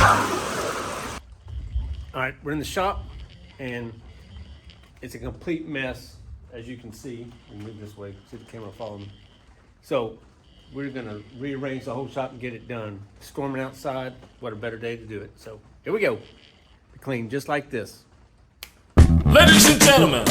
All right, we're in the shop, and it's a complete mess, as you can see. Let me move this way, see the camera follow me. So we're gonna rearrange the whole shop and get it done. Storming outside, what a better day to do it. So here we go. Clean just like this. Ladies and gentlemen.